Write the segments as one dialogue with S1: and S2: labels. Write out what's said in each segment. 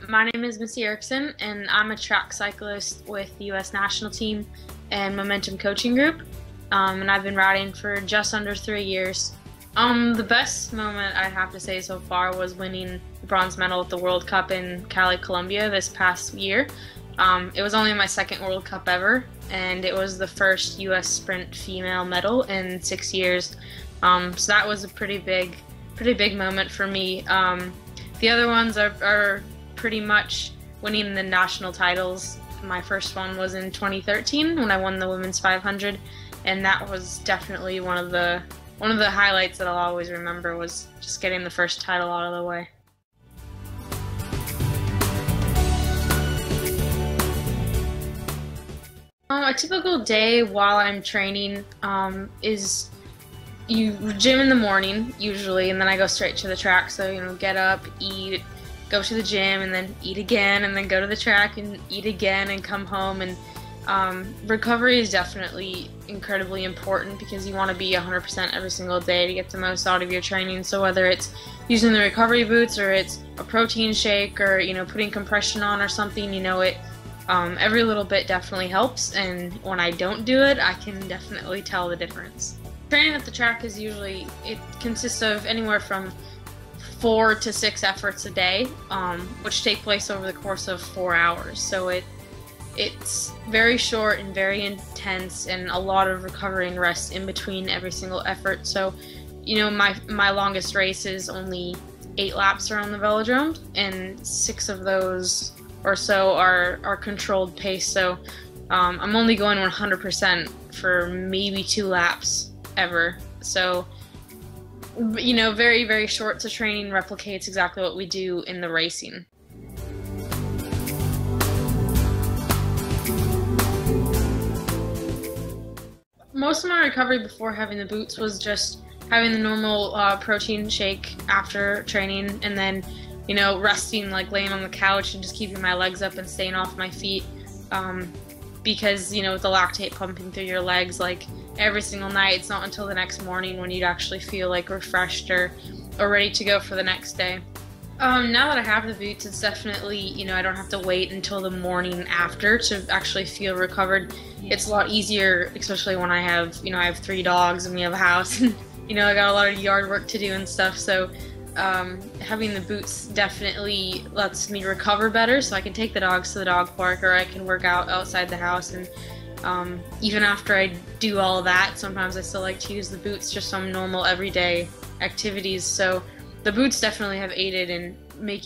S1: My name is Missy Erickson, and I'm a track cyclist with the US National Team and Momentum Coaching Group, and I've been riding for just under 3 years. The best moment I have to say so far was winning the bronze medal at the World Cup in Cali, Colombia this past year. It was only my second World Cup ever, and it was the first US sprint female medal in 6 years. So that was a pretty big moment for me. The other ones are pretty much winning the national titles. My first one was in 2013 when I won the women's 500, and that was definitely one of the highlights that I'll always remember, was just getting the first title out of the way. A typical day while I'm training is you gym in the morning usually, and then I go straight to the track. So get up, eat, go to the gym, and then eat again, and then go to the track and eat again, and come home. And recovery is definitely incredibly important because you want to be 100% every single day to get the most out of your training. So whether it's using the recovery boots, or it's a protein shake, or putting compression on or something, every little bit definitely helps. And when I don't do it, I can definitely tell the difference. Training at the track is it consists of anywhere from 4 to 6 efforts a day, which take place over the course of 4 hours. So it's very short and very intense, and a lot of recovery and rest in between every single effort. So, my longest race is only 8 laps around the velodrome, and 6 of those or so are controlled pace. So I'm only going 100% for maybe 2 laps ever. So very, very short. So training replicates exactly what we do in the racing. Most of my recovery before having the boots was just having the normal protein shake after training, and then resting, like laying on the couch and just keeping my legs up and staying off my feet, because with the lactate pumping through your legs like every single night, it's not until the next morning when you'd actually feel like refreshed or ready to go for the next day. Now that I have the boots, it's definitely, I don't have to wait until the morning after to actually feel recovered. It's a lot easier, especially when I have 3 dogs and we have a house, and I got a lot of yard work to do and stuff. So having the boots definitely lets me recover better, so I can take the dogs to the dog park, or I can work out outside the house. And even after I do all that, sometimes I still like to use the boots just on normal everyday activities. So the boots definitely have aided in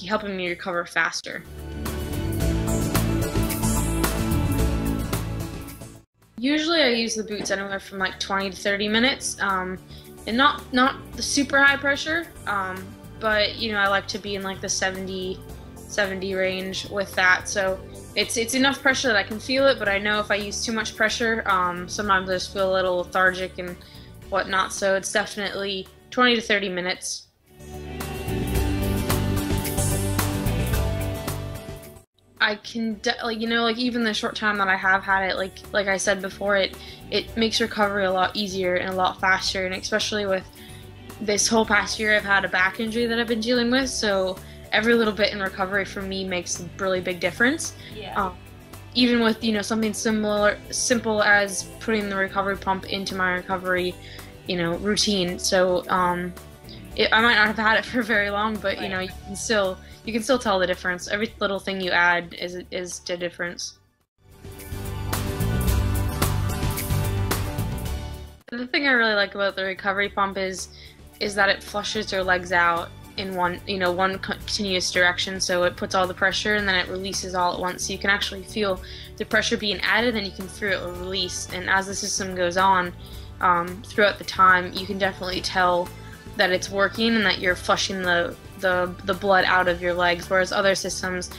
S1: helping me recover faster. Usually I use the boots anywhere from like 20 to 30 minutes, and not the super high pressure, but I like to be in like the 70 range with that. So it's enough pressure that I can feel it, but I know if I use too much pressure, sometimes I just feel a little lethargic and whatnot. So it's definitely 20 to 30 minutes. I can even the short time that I have had it, like I said before, it makes recovery a lot easier and a lot faster. And especially with this whole past year, I've had a back injury that I've been dealing with, so every little bit in recovery for me makes a really big difference. Yeah. Even with something simple as putting the recovery pump into my recovery routine. So I might not have had it for very long, but right. You can still tell the difference. Every little thing you add is the difference. The thing I really like about the recovery pump is that it flushes your legs out in one continuous direction. So it puts all the pressure and then it releases all at once. So you can actually feel the pressure being added, and you can feel it release. And as the system goes on throughout the time, you can definitely tell that it's working and that you're flushing the blood out of your legs, whereas other systems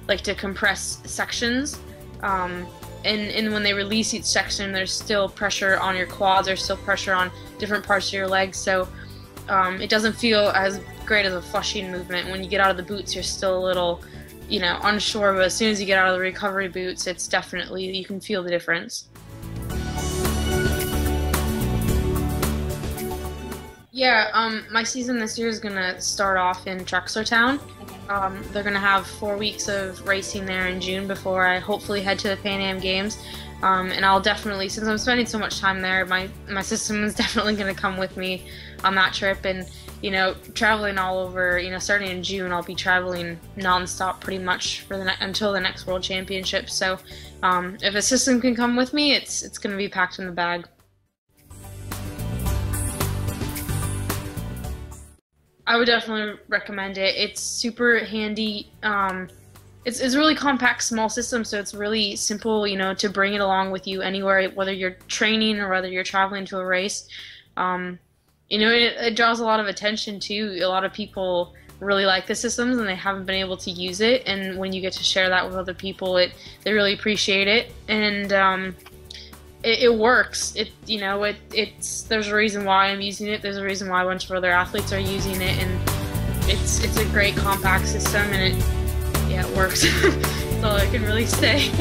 S1: like to compress sections, and when they release each section, there's still pressure on your quads, there's still pressure on different parts of your legs, so it doesn't feel as great as a flushing movement. When you get out of the boots, you're still a little unsure, but as soon as you get out of the recovery boots, it's definitely, you can feel the difference. Yeah, my season this year is gonna start off in Trexlertown.
S2: Okay.
S1: They're gonna have 4 weeks of racing there in June before I hopefully head to the Pan Am Games. And I'll definitely, since I'm spending so much time there, my system is definitely gonna come with me on that trip. And traveling all over. Starting in June, I'll be traveling nonstop pretty much for until the next World Championship. So, if a system can come with me, it's gonna be packed in the bag. I would definitely recommend it. It's super handy. It's a really compact, small system, so it's really simple, to bring it along with you anywhere, whether you're training or whether you're traveling to a race. It draws a lot of attention too. A lot of people really like the systems and they haven't been able to use it. And when you get to share that with other people, they really appreciate it. And it works. There's a reason why I'm using it. There's a reason why a bunch of other athletes are using it, and it's a great compact system, and it works. That's all I can really say.